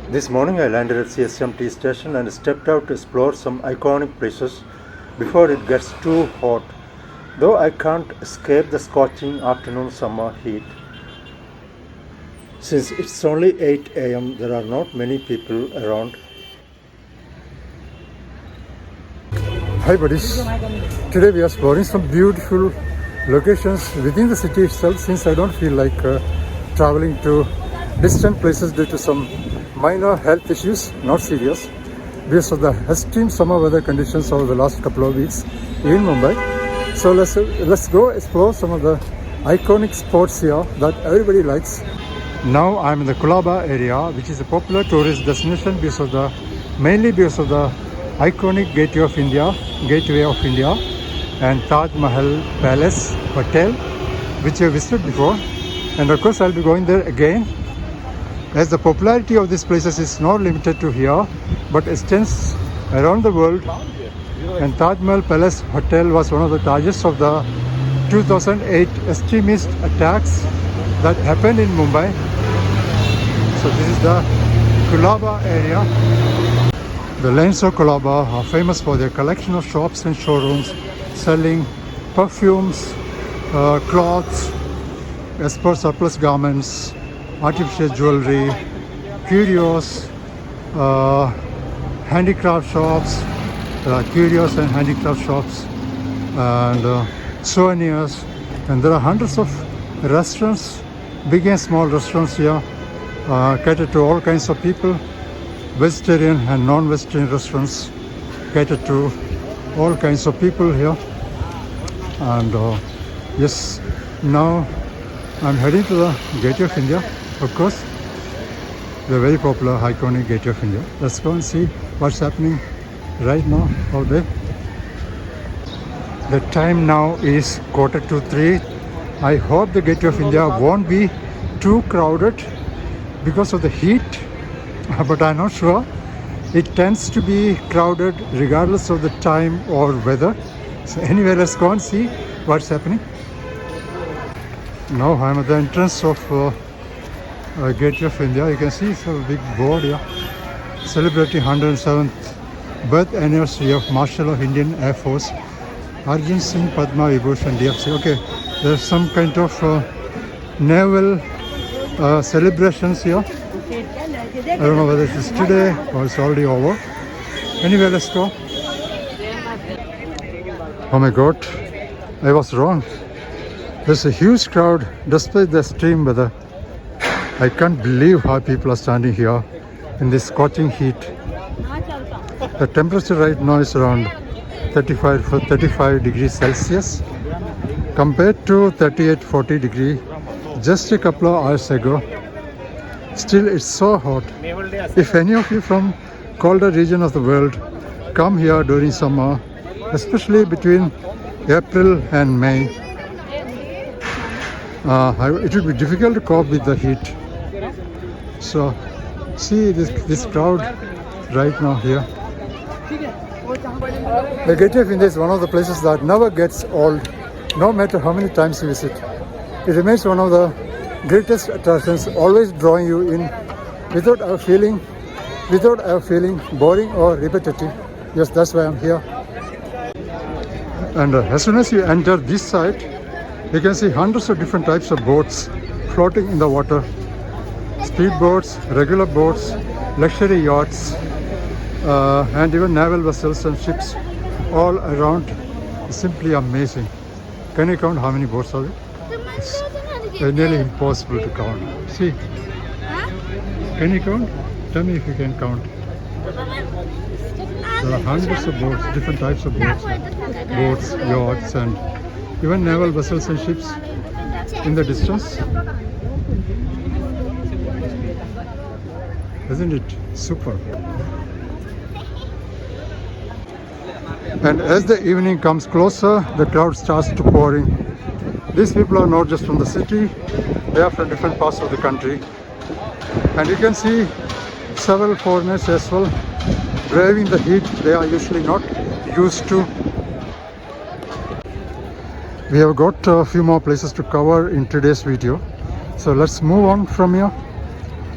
This morning I landed at CSMT station and stepped out to explore some iconic places before it gets too hot, though I can't escape the scorching afternoon summer heat. Since it's only 8 a.m., there are not many people around. Hi buddies, today we are exploring some beautiful locations within the city itself, since I don't feel like traveling to distant places due to some minor health issues, not serious, because of the extreme summer weather conditions over the last couple of weeks in Mumbai. So let's go explore some of the iconic spots here that everybody likes. Now I'm in the Colaba area, which is a popular tourist destination mainly because of the iconic Gateway of India and Taj Mahal Palace Hotel, which I visited before, and of course I'll be going there again, as the popularity of these places is not limited to here but extends around the world. And Taj Mahal Palace Hotel was one of the targets of the 2008 extremist attacks that happened in Mumbai. So this is the Colaba area. The lanes of Colaba are famous for their collection of shops and showrooms selling perfumes, clothes, export surplus garments, artificial jewellery, curios, handicraft shops, curios and handicraft shops, and souvenirs. And there are hundreds of restaurants, big and small restaurants here, catered to all kinds of people. Vegetarian and non-vegetarian restaurants cater to all kinds of people here. And yes, now I'm heading to the Gateway of India, of course, the very popular iconic Gateway of India. Let's go and see what's happening right now out there. The time now is 2:45. I hope the Gateway of India won't be too crowded because of the heat, but I'm not sure. It tends to be crowded regardless of the time or weather. So anyway, let's go and see what's happening. Now I'm at the entrance of Gateway of India. You can see it's a big board here celebrating 107th birth anniversary of Marshal of Indian Air Force Arjun Singh Padma Vibhushan DFC. Okay, there's some kind of naval celebrations here. I don't know whether it is today or it's already over. Anyway, let's go. Oh my god, I was wrong. There's a huge crowd despite the extreme weather. I can't believe how people are standing here in this scorching heat. The temperature right now is around 35 degrees Celsius compared to 38-40 degrees just a couple of hours ago. Still, it's so hot. If any of you from colder region of the world come here during summer, especially between April and May, it will be difficult to cope with the heat. So see this crowd right now here. The Gateway of India is one of the places that never gets old, no matter how many times you visit. It remains one of the greatest attractions, always drawing you in without ever feeling boring or repetitive. Yes, that's why I'm here. And as soon as you enter this site, you can see hundreds of different types of boats floating in the water. Speedboats, regular boats, luxury yachts, and even naval vessels and ships all around. Simply amazing. Can you count how many boats are there? It's nearly impossible to count. See, can you count? Tell me if you can count. There are hundreds of boats, different types of boats, yachts, and even naval vessels and ships in the distance. Isn't it super? And as the evening comes closer, the crowd starts to pouring. These people are not just from the city, they are from different parts of the country. And you can see several foreigners as well, braving the heat they are usually not used to. We have got a few more places to cover in today's video. So let's move on from here.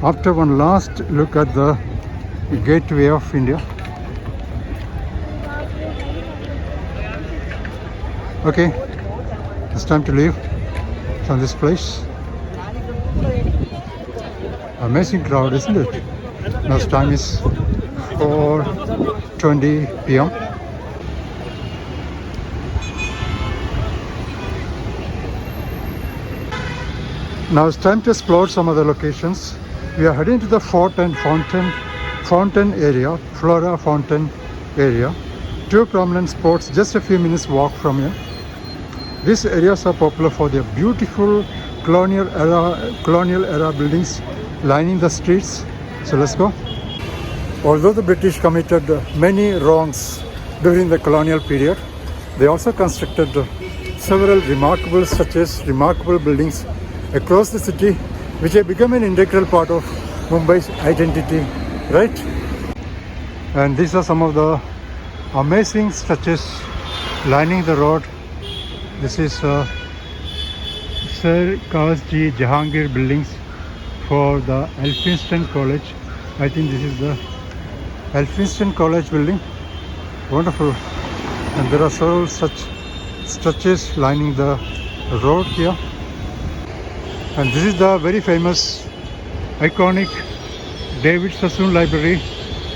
After one last look at the gateway of India. Okay, it's time to leave from this place. Amazing crowd, isn't it? Now time is 4:20 p.m. Now it's time to explore some other locations. We are heading to the fountain area, Flora Fountain area. Two prominent spots just a few minutes walk from here. These areas are popular for their beautiful colonial era buildings lining the streets. So let's go. Although the British committed many wrongs during the colonial period, they also constructed several remarkable buildings across the city, which have become an integral part of Mumbai's identity, right? And these are some of the amazing structures lining the road. This is Sir Kazji Jahangir buildings for the Elphinstone College. I think this is the Elphinstone College building. Wonderful. And there are several such structures lining the road here. And this is the very famous, iconic David Sassoon Library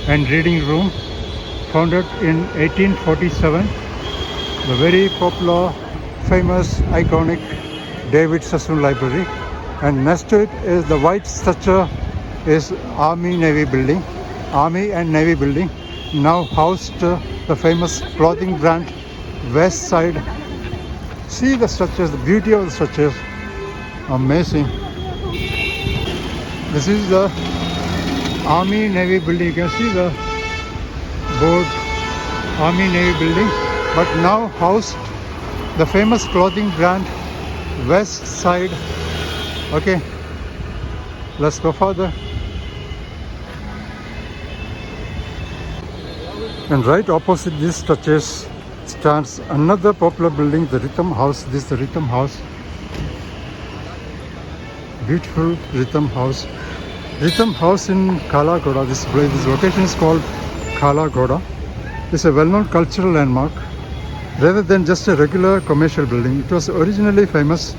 and Reading Room, founded in 1847. The very popular, famous, iconic David Sassoon Library. And next to it is the white structure is Army and Navy building, now housed the famous clothing brand West Side. See the structures, the beauty of the structures. Amazing. This is the Army Navy building. You can see the board Army Navy building, but now housed the famous clothing brand West Side. Okay, let's go further. And right opposite these structures stands another popular building, the Rhythm House. This is the Rhythm House. Beautiful Rhythm House. Rhythm House in Colaba. This location is called Colaba. It's a well-known cultural landmark rather than just a regular commercial building. It was originally famous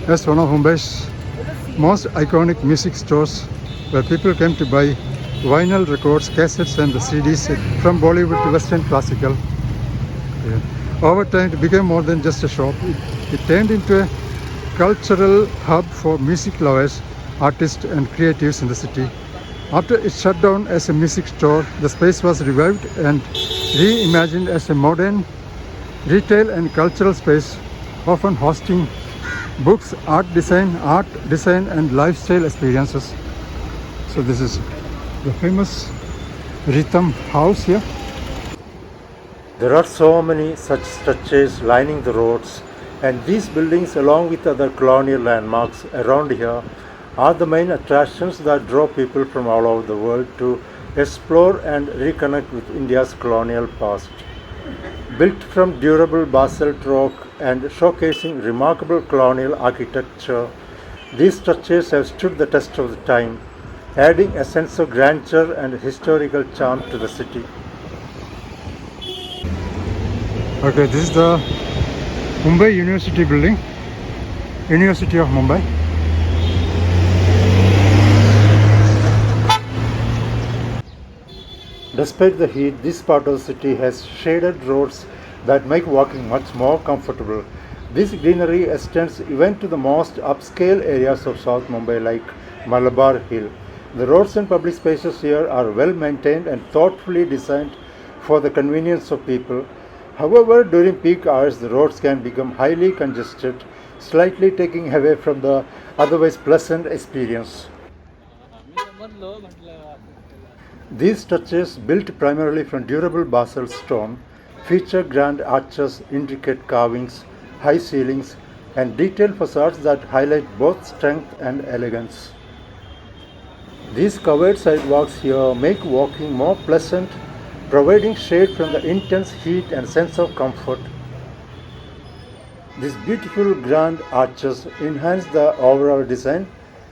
as one of Mumbai's most iconic music stores, where people came to buy vinyl records, cassettes and the CDs from Bollywood to Western classical. Yeah. Over time it became more than just a shop. It turned into a cultural hub for music lovers, artists and creatives in the city. After it shut down as a music store, the space was revived and reimagined as a modern retail and cultural space, often hosting books, art design and lifestyle experiences. So this is the famous Rhythm House here. There are so many such structures lining the roads, and these buildings, along with other colonial landmarks around here, are the main attractions that draw people from all over the world to explore and reconnect with India's colonial past. Built from durable basalt rock and showcasing remarkable colonial architecture, these structures have stood the test of the time, adding a sense of grandeur and historical charm to the city. Okay, this is the Mumbai University building, University of Mumbai. Despite the heat, this part of the city has shaded roads that make walking much more comfortable. This greenery extends even to the most upscale areas of South Mumbai like Malabar Hill. The roads and public spaces here are well maintained and thoughtfully designed for the convenience of people. However, during peak hours, the roads can become highly congested, slightly taking away from the otherwise pleasant experience. These structures, built primarily from durable basalt stone, feature grand arches, intricate carvings, high ceilings, and detailed facades that highlight both strength and elegance. These covered sidewalks here make walking more pleasant, providing shade from the intense heat and sense of comfort. These beautiful grand arches enhance the overall design,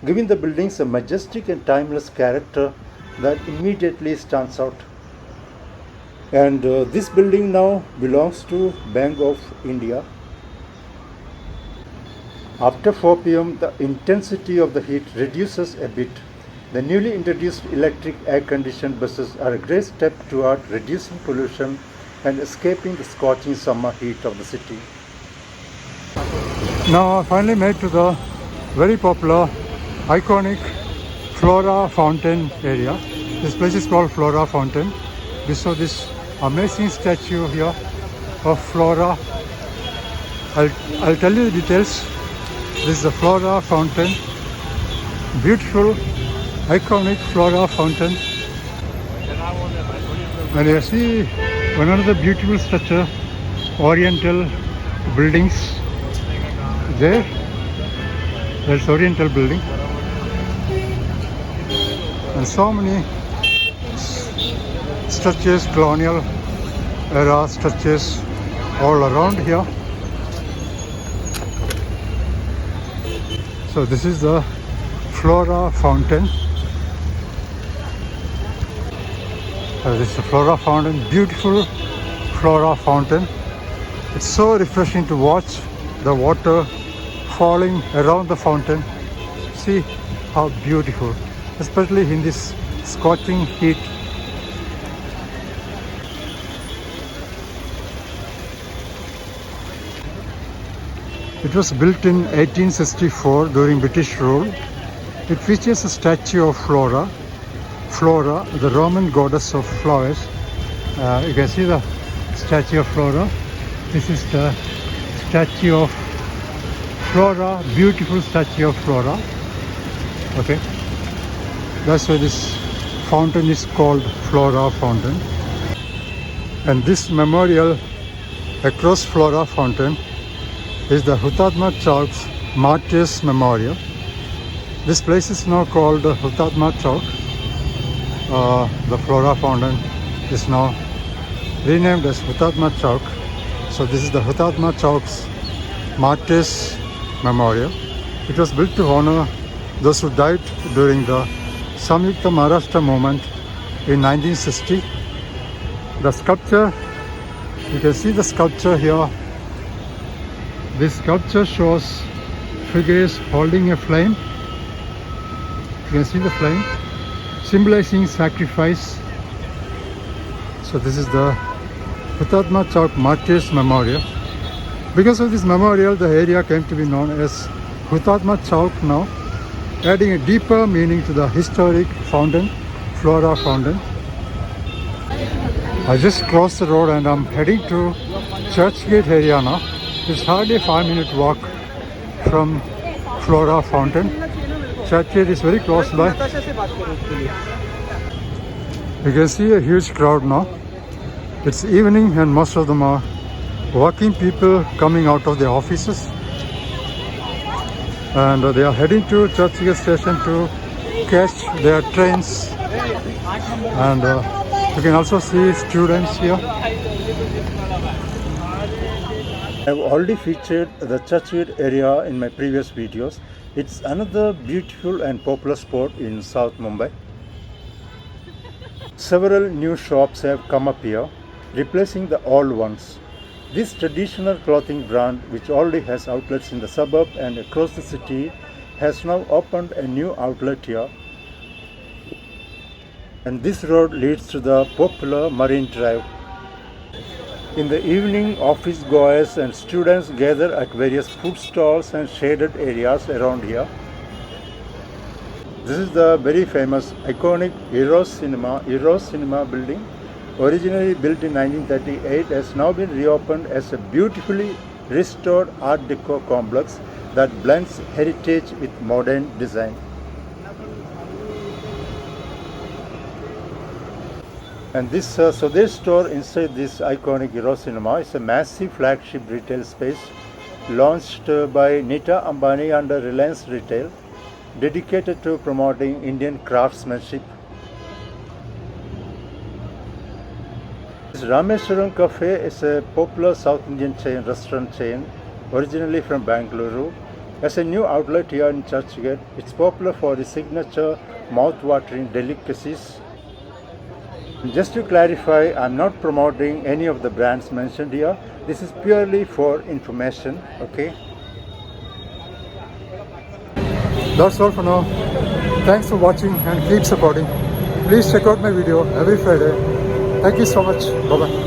giving the buildings a majestic and timeless character that immediately stands out. And this building now belongs to Bank of India. After 4 p.m., the intensity of the heat reduces a bit. The newly introduced electric air-conditioned buses are a great step toward reducing pollution and escaping the scorching summer heat of the city. Now I finally made to the very popular, iconic Flora Fountain area. This place is called Flora Fountain. We saw this amazing statue here of Flora. I'll tell you the details. This is the Flora Fountain. Beautiful, iconic Flora Fountain. And you see one another beautiful structure, oriental buildings. There's oriental building. And so many structures, colonial era structures all around here. So this is the Flora Fountain. This is the Flora Fountain, beautiful Flora Fountain. It's so refreshing to watch the water falling around the fountain. See how beautiful, especially in this scorching heat. It was built in 1864 during British rule. It features a statue of Flora, the Roman goddess of flowers. You can see the statue of Flora. This is the statue of Flora, beautiful statue of Flora. Okay, that's why this fountain is called Flora Fountain. And this memorial across Flora Fountain is the Hutatma Chowk's Martyrs Memorial. This place is now called Hutatma Chowk. The Flora Fountain is now renamed as Hutatma Chowk. So this is the Hutatma Chowk's Martyrs Memorial. It was built to honor those who died during the Samyukta Maharashtra movement in 1960. The sculpture, you can see the sculpture here. This sculpture shows figures holding a flame. You can see the flame, symbolizing sacrifice. So this is the Hutatma Chowk Martyrs Memorial. Because of this memorial, the area came to be known as Hutatma Chowk now, adding a deeper meaning to the historic fountain, Flora Fountain. I just crossed the road and I'm heading to Churchgate area now. It's hardly a 5-minute walk from Flora Fountain. Churchgate is very close by. You can see a huge crowd now. It's evening and most of them are working people coming out of their offices. And they are heading to Churchgate station to catch their trains. And you can also see students here. I've already featured the Churchgate area in my previous videos. It's another beautiful and popular spot in South Mumbai. Several new shops have come up here, replacing the old ones. This traditional clothing brand, which already has outlets in the suburb and across the city, has now opened a new outlet here. And this road leads to the popular Marine Drive. In the evening, office goers and students gather at various food stalls and shaded areas around here. This is the very famous, iconic Eros Cinema building. Originally built in 1938, has now been reopened as a beautifully restored Art Deco complex that blends heritage with modern design. And this Swadesh store inside this iconic Eros Cinema is a massive flagship retail space launched by Nita Ambani under Reliance Retail, dedicated to promoting Indian craftsmanship. This Rameshwaram Cafe is a popular South Indian restaurant chain, originally from Bangalore, as a new outlet here in Churchgate. It's popular for the signature mouth-watering delicacies. Just to clarify, I'm not promoting any of the brands mentioned here. This is purely for information, okay? That's all for now. Thanks for watching and keep supporting. Please check out my video every Friday. Thank you so much. Bye-bye.